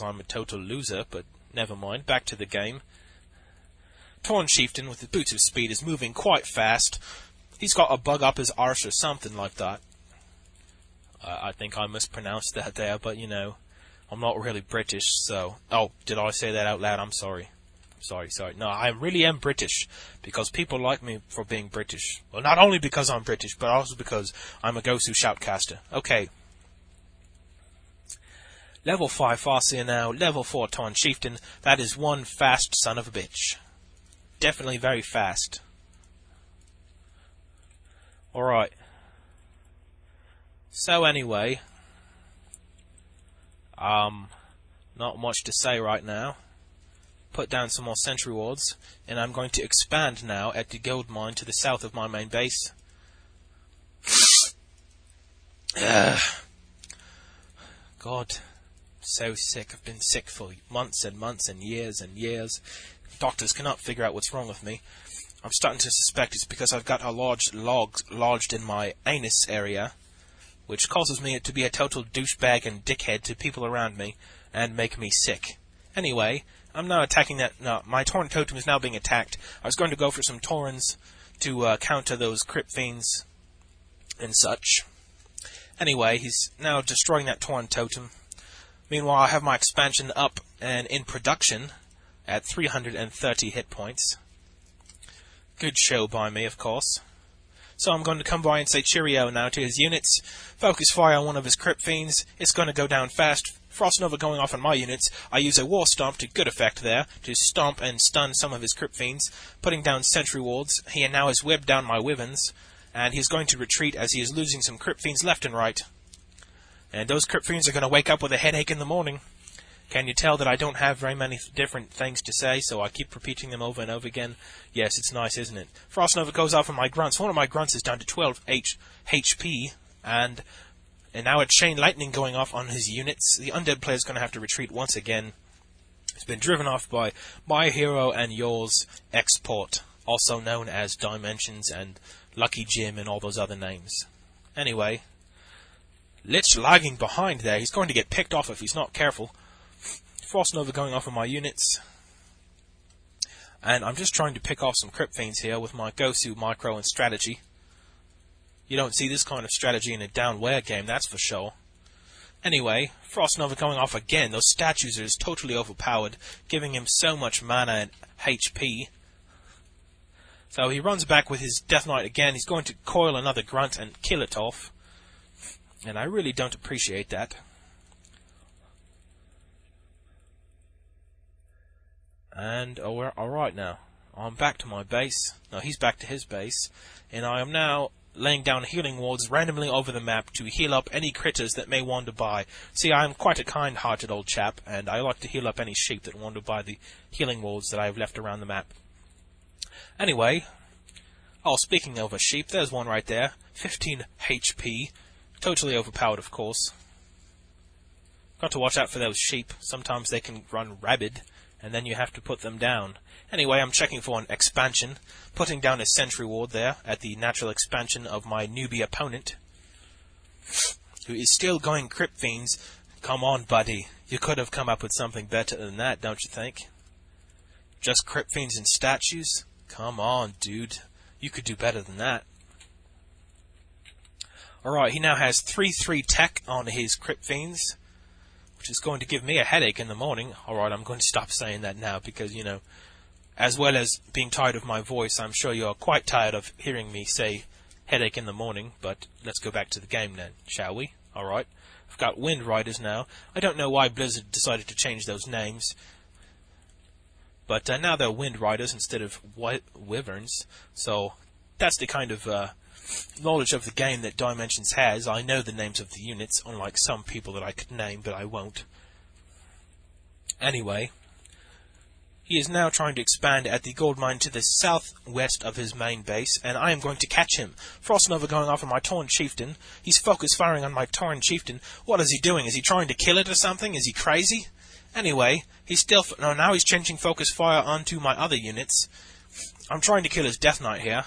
I'm a total loser, but never mind. Back to the game. Torn Chieftain, with the boots of speed, is moving quite fast. He's got a bug up his arse or something like that. I think I mispronounced that there, but you know, I'm not really British, so... Oh, did I say that out loud? I'm sorry. Sorry. No, I really am British, because people like me for being British. Well, not only because I'm British, but also because I'm a Gosu shoutcaster. Okay. Level 5 Farseer now, level 4 Torn Chieftain. That is one fast son of a bitch. Definitely very fast. Alright. So anyway, not much to say right now. Put down some more sentry wards, and I'm going to expand now at the gold mine to the south of my main base. God, so sick. I've been sick for months and months and years and years. Doctors cannot figure out what's wrong with me. I'm starting to suspect it's because I've got a large log lodged in my anus area, which causes me to be a total douchebag and dickhead to people around me, and make me sick. Anyway, I'm now attacking that... No, my Tauren Totem is now being attacked. I was going to go for some Taurens to counter those Crypt Fiends and such. Anyway, he's now destroying that Tauren Totem. Meanwhile, I have my expansion up and in production at 330 hit points. Good show by me, of course. So I'm going to come by and say cheerio now to his units. Focus fire on one of his Crypt Fiends. It's going to go down fast. Frost Nova going off on my units. I use a War Stomp to good effect there, to stomp and stun some of his Crypt Fiends, putting down sentry wards. He now has webbed down my Wyverns, and he's going to retreat as he is losing some Crypt Fiends left and right. And those Crypt Fiends are going to wake up with a headache in the morning. Can you tell that I don't have very many different things to say, so I keep repeating them over and over again? Yes, it's nice, isn't it? Frost Nova goes off on my grunts. One of my grunts is down to 12 HP, and now a Chain Lightning going off on his units. The undead player is going to have to retreat once again. It's been driven off by my hero and yours export, also known as Dimensions and Lucky Jim and all those other names. Anyway, Lich lagging behind there. He's going to get picked off if he's not careful. Frost Nova going off on my units. And I'm just trying to pick off some Crypt Fiends here with my Gosu micro and strategy. You don't see this kind of strategy in a downwhere game, that's for sure. Anyway, Frost Nova going off again. Those statues are totally overpowered, giving him so much mana and HP. So he runs back with his Death Knight again. He's going to coil another grunt and kill it off. And I really don't appreciate that. And, oh, we're alright now. I'm back to my base. No, he's back to his base. And I am now laying down healing wards randomly over the map to heal up any critters that may wander by. See, I'm quite a kind-hearted old chap, and I like to heal up any sheep that wander by the healing wards that I've left around the map. Anyway, oh, speaking of a sheep, there's one right there. 15 HP. Totally overpowered, of course. Got to watch out for those sheep. Sometimes they can run rabid, and then you have to put them down. Anyway, I'm checking for an expansion, putting down a sentry ward there at the natural expansion of my newbie opponent, who is still going Crypt Fiends. Come on, buddy. You could have come up with something better than that, don't you think? Just Crypt Fiends and statues? Come on, dude. You could do better than that. Alright, he now has 3-3 tech on his Crypt Fiends, which is going to give me a headache in the morning. Alright, I'm going to stop saying that now because, you know, as well as being tired of my voice, I'm sure you're quite tired of hearing me say headache in the morning, but let's go back to the game then, shall we? Alright, I've got Wind Riders now. I don't know why Blizzard decided to change those names, but now they're Wind Riders instead of Wyverns, so that's the kind of knowledge of the game that Dimensions has. I know the names of the units, unlike some people that I could name, but I won't. Anyway, he is now trying to expand at the gold mine to the southwest of his main base, and I am going to catch him. Frost Nova going off on my Tauren Chieftain. He's focus firing on my Tauren Chieftain. What is he doing? Is he trying to kill it or something? Is he crazy? Anyway, he's still... No, now he's changing focus fire onto my other units. I'm trying to kill his Death Knight here.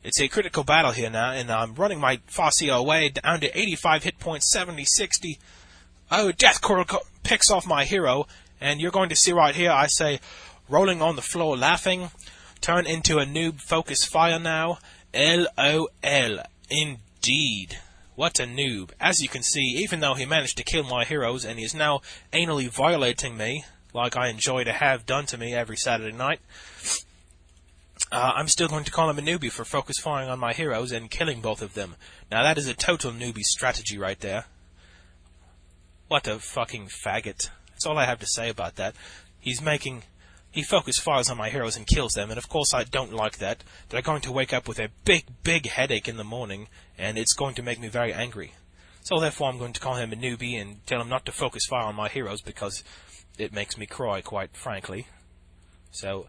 It's a critical battle here now, and I'm running my Farseer away down to 85 hit points, 70, 60. Oh, Death Coil picks off my hero, and you're going to see right here, I say, rolling on the floor laughing, turn into a noob, focus fire now, LOL, indeed. What a noob. As you can see, even though he managed to kill my heroes, and he is now anally violating me, like I enjoy to have done to me every Saturday night, I'm still going to call him a newbie for focus firing on my heroes and killing both of them. Now that is a total newbie strategy right there. What a fucking faggot. That's all I have to say about that. He focus fires on my heroes and kills them, and of course I don't like that. They're going to wake up with a big headache in the morning, and it's going to make me very angry. So therefore I'm going to call him a newbie and tell him not to focus fire on my heroes, because it makes me cry, quite frankly. So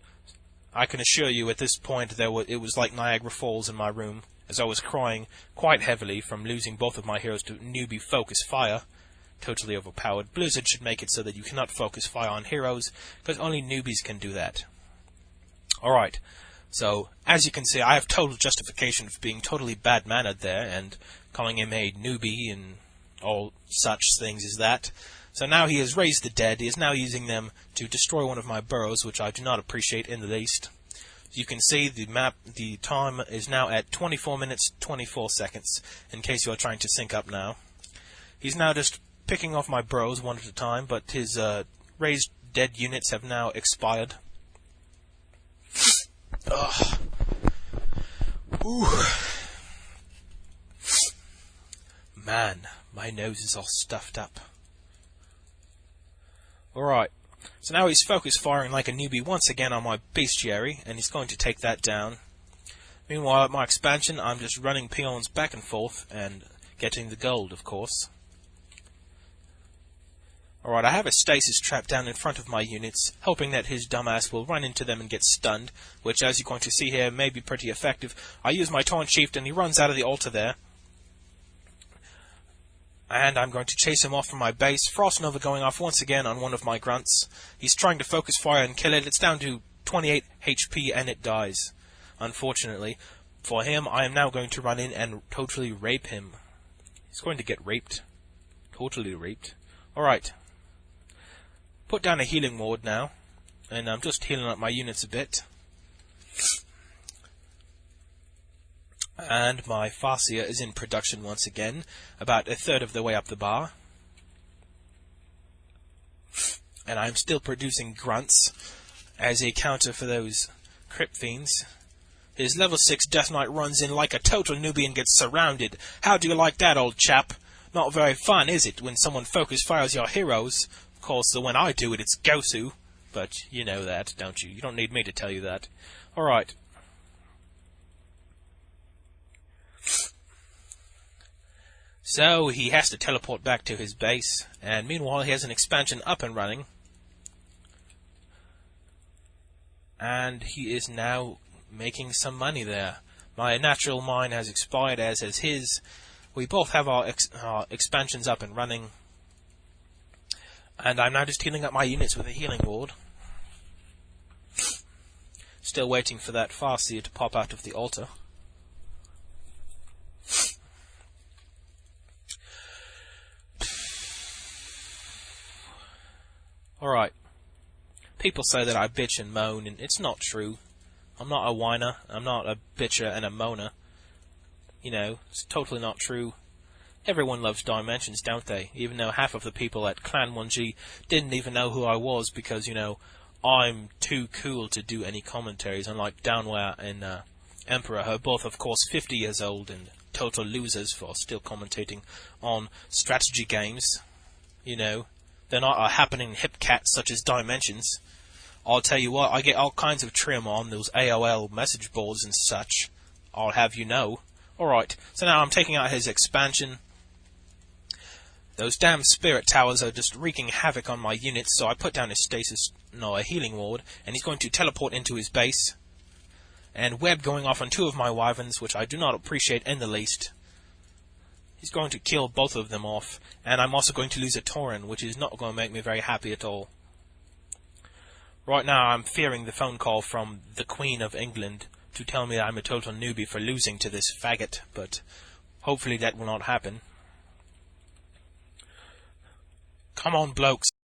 I can assure you at this point it was like Niagara Falls in my room, as I was crying quite heavily from losing both of my heroes to newbie focus fire. Totally overpowered. Blizzard should make it so that you cannot focus fire on heroes, because only newbies can do that. Alright, so as you can see, I have total justification for being totally bad-mannered there, and calling him a newbie and all such things as that. So now he has raised the dead. He is now using them to destroy one of my burrows, which I do not appreciate in the least. You can see the time is now at 24 minutes 24 seconds, in case you are trying to sync up now. He's now just picking off my burrows one at a time, but his raised dead units have now expired. Ugh. Ooh. Man, my nose is all stuffed up. Alright, so now he's focus firing like a newbie once again on my bestiary, and he's going to take that down. Meanwhile, at my expansion, I'm just running peons back and forth, and getting the gold, of course. Alright, I have a stasis trap down in front of my units, hoping that his dumbass will run into them and get stunned, which, as you're going to see here, may be pretty effective. I use my Taunt Chieftain, he runs out of the altar there. And I'm going to chase him off from my base. Frost Nova going off once again on one of my grunts. He's trying to focus fire and kill it. It's down to 28 HP and it dies. Unfortunately. For him, I am now going to run in and totally rape him. He's going to get raped. Totally raped. Alright. Put down a healing ward now. And I'm just healing up my units a bit. And my Farseer is in production once again, about a third of the way up the bar. And I'm still producing grunts as a counter for those Crypt Fiends. His level 6 Death Knight runs in like a total newbie and gets surrounded. How do you like that, old chap? Not very fun, is it, when someone focus fires your heroes? Of course, when I do it, it's Gosu. But you know that, don't you? You don't need me to tell you that. Alright. So he has to teleport back to his base, and meanwhile he has an expansion up and running. And he is now making some money there. My natural mine has expired, as has his. We both have our expansions up and running. And I'm now just healing up my units with a healing ward. Still waiting for that Farseer to pop out of the altar. Alright. People say that I bitch and moan, and it's not true. I'm not a whiner. I'm not a bitcher and a moaner. You know, it's totally not true. Everyone loves Dimensions, don't they? Even though half of the people at Clan 1G didn't even know who I was because, you know, I'm too cool to do any commentaries, unlike Downwhere and Emperor, who are both, of course, 50 years old and total losers for still commentating on strategy games. You know, they're not a happening hip cat such as Dimensions. I'll tell you what, I get all kinds of trim on those AOL message boards and such. I'll have you know. Alright, so now I'm taking out his expansion. Those damn spirit towers are just wreaking havoc on my units, so I put down a healing ward, and he's going to teleport into his base. And web going off on two of my wyverns, which I do not appreciate in the least. He's going to kill both of them off, and I'm also going to lose a Tauren, which is not going to make me very happy at all. Right now I'm fearing the phone call from the Queen of England to tell me that I'm a total newbie for losing to this faggot, but hopefully that will not happen. Come on, blokes.